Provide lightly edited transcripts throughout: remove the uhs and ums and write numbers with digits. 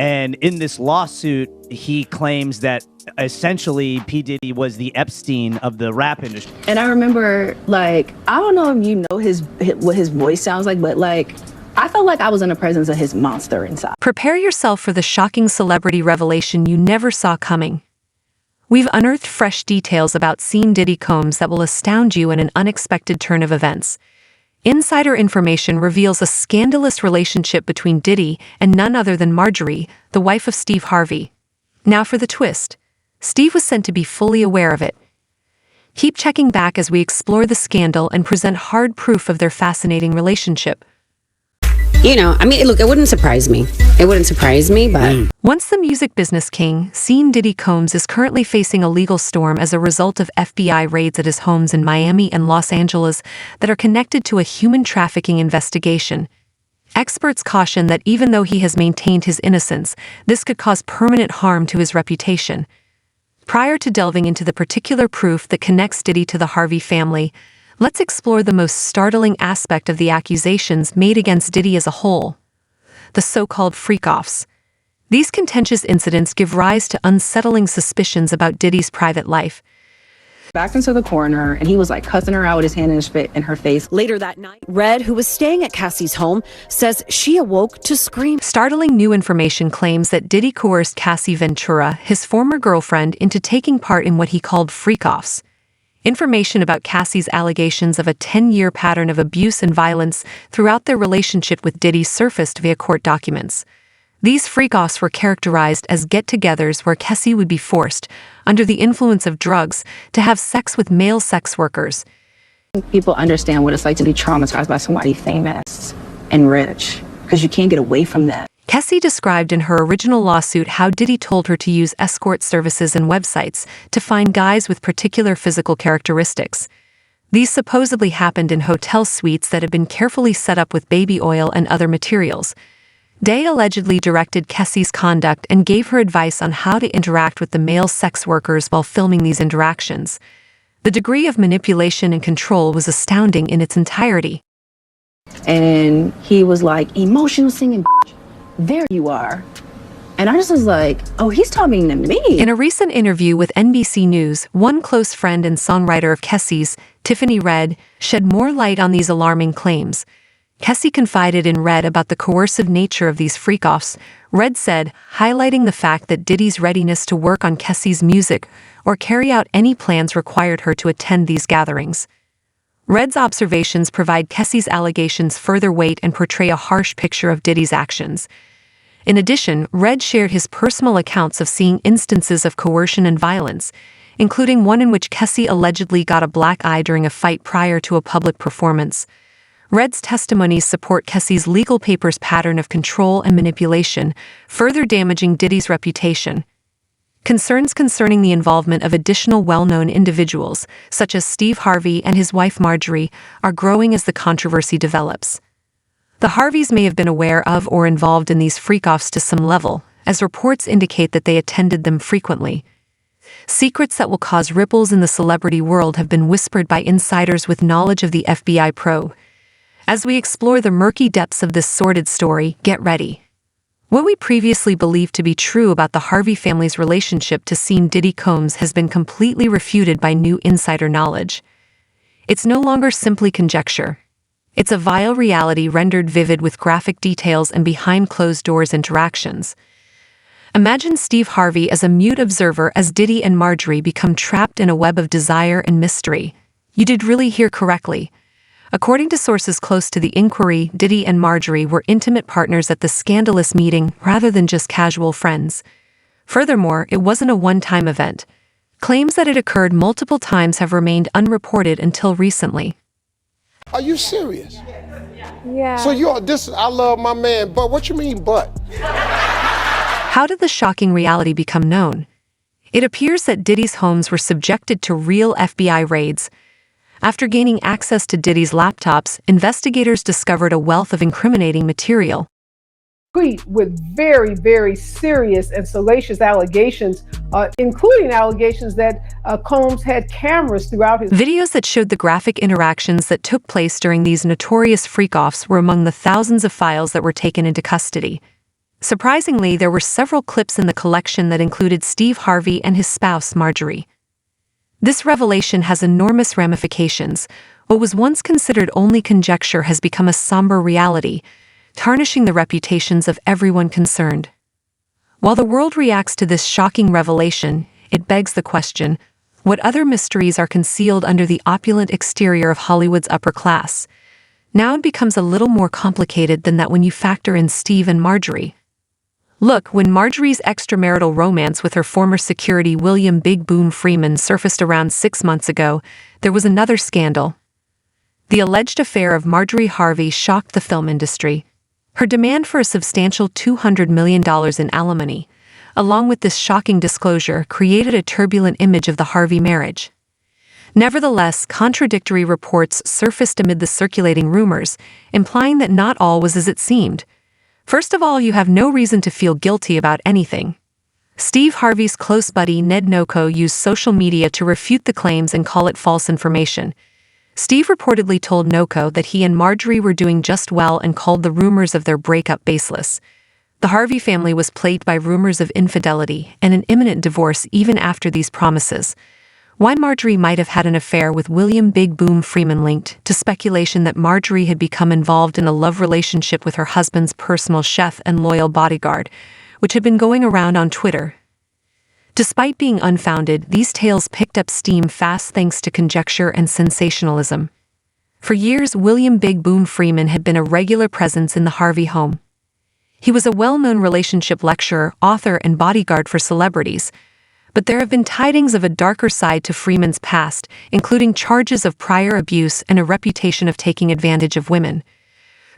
And in this lawsuit, he claims that essentially P. Diddy was the Epstein of the rap industry. And I remember, like, I don't know if you know what his voice sounds like, but like, I felt like I was in the presence of his monster inside. Prepare yourself for the shocking celebrity revelation you never saw coming. We've unearthed fresh details about Sean Diddy Combs that will astound you in an unexpected turn of events. Insider information reveals a scandalous relationship between Diddy and none other than Marjorie, the wife of Steve Harvey. Now for the twist. Steve was said to be fully aware of it. Keep checking back as we explore the scandal and present hard proof of their fascinating relationship. You know, I mean, look, it wouldn't surprise me. It wouldn't surprise me, but... Once the music business king, Sean Diddy Combs is currently facing a legal storm as a result of FBI raids at his homes in Miami and Los Angeles that are connected to a human trafficking investigation. Experts caution that even though he has maintained his innocence, this could cause permanent harm to his reputation. Prior to delving into the particular proof that connects Diddy to the Harvey family, let's explore the most startling aspect of the accusations made against Diddy as a whole: the so-called freak-offs. These contentious incidents give rise to unsettling suspicions about Diddy's private life. Back into the corner, and he was like cussing her out with his hand in her face. Later that night, Red, who was staying at Cassie's home, says she awoke to scream. Startling new information claims that Diddy coerced Cassie Ventura, his former girlfriend, into taking part in what he called freak-offs. Information about Cassie's allegations of a 10-year pattern of abuse and violence throughout their relationship with Diddy surfaced via court documents. These freak-offs were characterized as get-togethers where Cassie would be forced, under the influence of drugs, to have sex with male sex workers. People understand what it's like to be traumatized by somebody famous and rich, because you can't get away from that. Cassie described in her original lawsuit how Diddy told her to use escort services and websites to find guys with particular physical characteristics. These supposedly happened in hotel suites that had been carefully set up with baby oil and other materials. Day allegedly directed Cassie's conduct and gave her advice on how to interact with the male sex workers while filming these interactions. The degree of manipulation and control was astounding in its entirety. And he was like, emotional singing, there you are. And I just was like, oh, he's talking to me. In a recent interview with NBC News, one close friend and songwriter of Cassie's, Tiffany Red, shed more light on these alarming claims. Cassie confided in Red about the coercive nature of these freak-offs. Red said, highlighting the fact that Diddy's readiness to work on Cassie's music or carry out any plans required her to attend these gatherings. Red's observations provide Cassie's allegations further weight and portray a harsh picture of Diddy's actions. In addition, Red shared his personal accounts of seeing instances of coercion and violence, including one in which Cassie allegedly got a black eye during a fight prior to a public performance. Red's testimonies support Cassie's legal papers' pattern of control and manipulation, further damaging Diddy's reputation. Concerns concerning the involvement of additional well-known individuals, such as Steve Harvey and his wife Marjorie, are growing as the controversy develops. The Harveys may have been aware of or involved in these freak-offs to some level, as reports indicate that they attended them frequently. Secrets that will cause ripples in the celebrity world have been whispered by insiders with knowledge of the FBI probe. As we explore the murky depths of this sordid story, get ready. What we previously believed to be true about the Harvey family's relationship to Sean Diddy Combs has been completely refuted by new insider knowledge. It's no longer simply conjecture. It's a vile reality rendered vivid with graphic details and behind-closed-doors interactions. Imagine Steve Harvey as a mute observer as Diddy and Marjorie become trapped in a web of desire and mystery. You did really hear correctly. According to sources close to the inquiry, Diddy and Marjorie were intimate partners at the scandalous meeting rather than just casual friends. Furthermore, it wasn't a one-time event. Claims that it occurred multiple times have remained unreported until recently. Are you serious? Yeah. So I love my man, but what you mean, but? How did the shocking reality become known? It appears that Diddy's homes were subjected to real FBI raids. After gaining access to Diddy's laptops, investigators discovered a wealth of incriminating material. With very, very serious and salacious allegations, including allegations that Combs had cameras throughout his... Videos that showed the graphic interactions that took place during these notorious freak-offs were among the thousands of files that were taken into custody. Surprisingly, there were several clips in the collection that included Steve Harvey and his spouse, Marjorie. This revelation has enormous ramifications. What was once considered only conjecture has become a somber reality, tarnishing the reputations of everyone concerned. While the world reacts to this shocking revelation, it begs the question, what other mysteries are concealed under the opulent exterior of Hollywood's upper class? Now it becomes a little more complicated than that when you factor in Steve and Marjorie. Look, when Marjorie's extramarital romance with her former security William Big Boom Freeman surfaced around 6 months ago, there was another scandal. The alleged affair of Marjorie Harvey shocked the film industry. Her demand for a substantial $200 million in alimony, along with this shocking disclosure, created a turbulent image of the Harvey marriage. Nevertheless, contradictory reports surfaced amid the circulating rumors, implying that not all was as it seemed. First of all, you have no reason to feel guilty about anything. Steve Harvey's close buddy Ned Noko used social media to refute the claims and call it false information. Steve reportedly told Noko that he and Marjorie were doing just well and called the rumors of their breakup baseless. The Harvey family was plagued by rumors of infidelity and an imminent divorce even after these promises. Why Marjorie might have had an affair with William Big Boom Freeman linked to speculation that Marjorie had become involved in a love relationship with her husband's personal chef and loyal bodyguard, which had been going around on Twitter. Despite being unfounded, these tales picked up steam fast thanks to conjecture and sensationalism. For years, William Big Boom Freeman had been a regular presence in the Harvey home. He was a well-known relationship lecturer, author, and bodyguard for celebrities. But there have been tidings of a darker side to Freeman's past, including charges of prior abuse and a reputation of taking advantage of women.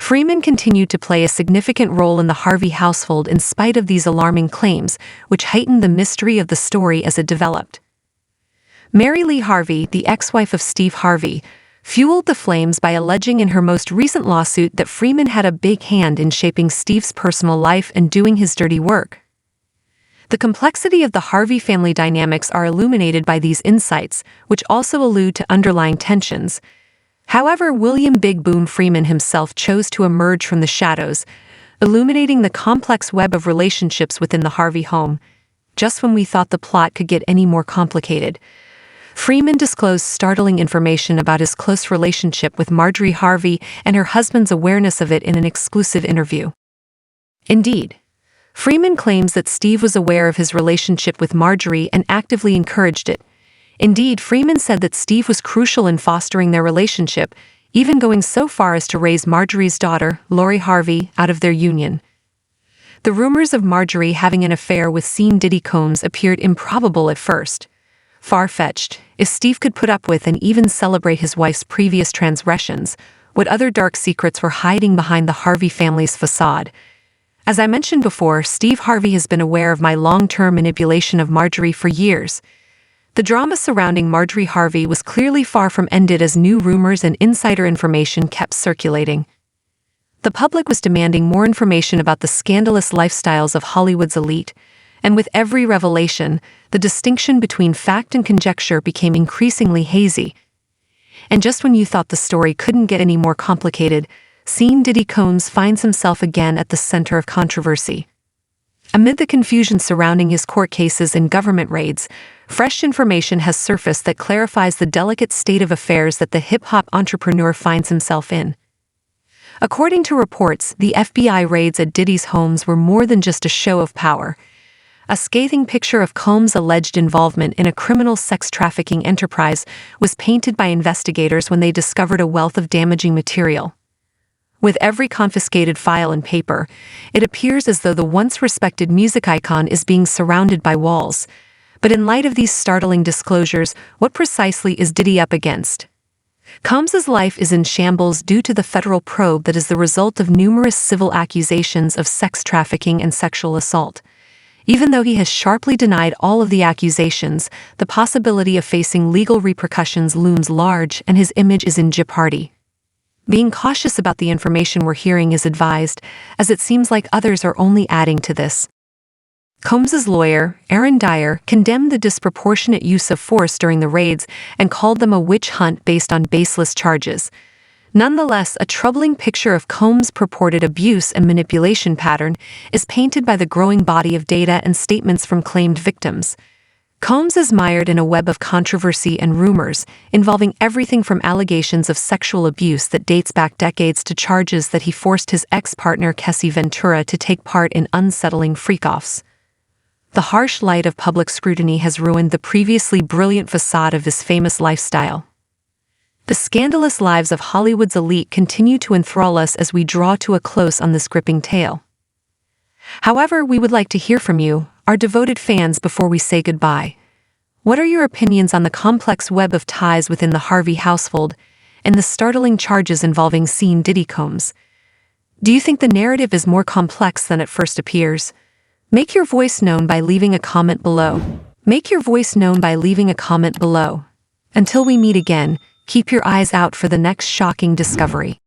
Freeman continued to play a significant role in the Harvey household in spite of these alarming claims, which heightened the mystery of the story as it developed. Mary Lee Harvey, the ex-wife of Steve Harvey, fueled the flames by alleging in her most recent lawsuit that Freeman had a big hand in shaping Steve's personal life and doing his dirty work. The complexity of the Harvey family dynamics are illuminated by these insights, which also allude to underlying tensions. However, William Big Boom Freeman himself chose to emerge from the shadows, illuminating the complex web of relationships within the Harvey home. Just when we thought the plot could get any more complicated, Freeman disclosed startling information about his close relationship with Marjorie Harvey and her husband's awareness of it in an exclusive interview. Indeed, Freeman claims that Steve was aware of his relationship with Marjorie and actively encouraged it. Indeed, Freeman said that Steve was crucial in fostering their relationship, even going so far as to raise Marjorie's daughter, Lori Harvey, out of their union. The rumors of Marjorie having an affair with scene Diddy Combs appeared improbable at first. Far-fetched, if Steve could put up with and even celebrate his wife's previous transgressions, what other dark secrets were hiding behind the Harvey family's facade? As I mentioned before, Steve Harvey has been aware of my long-term manipulation of Marjorie for years. The drama surrounding Marjorie Harvey was clearly far from ended as new rumors and insider information kept circulating. The public was demanding more information about the scandalous lifestyles of Hollywood's elite, and with every revelation, the distinction between fact and conjecture became increasingly hazy. And just when you thought the story couldn't get any more complicated, scene Diddy Combs finds himself again at the center of controversy. Amid the confusion surrounding his court cases and government raids, fresh information has surfaced that clarifies the delicate state of affairs that the hip-hop entrepreneur finds himself in. According to reports, the FBI raids at Diddy's homes were more than just a show of power. A scathing picture of Combs' alleged involvement in a criminal sex trafficking enterprise was painted by investigators when they discovered a wealth of damaging material. With every confiscated file and paper, it appears as though the once respected music icon is being surrounded by walls. But in light of these startling disclosures, what precisely is Diddy up against? Combs' life is in shambles due to the federal probe that is the result of numerous civil accusations of sex trafficking and sexual assault. Even though he has sharply denied all of the accusations, the possibility of facing legal repercussions looms large and his image is in jeopardy. Being cautious about the information we're hearing is advised, as it seems like others are only adding to this. Combs' lawyer, Aaron Dyer, condemned the disproportionate use of force during the raids and called them a witch hunt based on baseless charges. Nonetheless, a troubling picture of Combs' purported abuse and manipulation pattern is painted by the growing body of data and statements from claimed victims. Combs is mired in a web of controversy and rumors, involving everything from allegations of sexual abuse that dates back decades to charges that he forced his ex-partner Kessie Ventura to take part in unsettling freak-offs. The harsh light of public scrutiny has ruined the previously brilliant facade of his famous lifestyle. The scandalous lives of Hollywood's elite continue to enthrall us as we draw to a close on this gripping tale. However, we would like to hear from you, our devoted fans, before we say goodbye. What are your opinions on the complex web of ties within the Harvey household and the startling charges involving Diddy Combs? Do you think the narrative is more complex than it first appears? Make your voice known by leaving a comment below. Until we meet again, keep your eyes out for the next shocking discovery.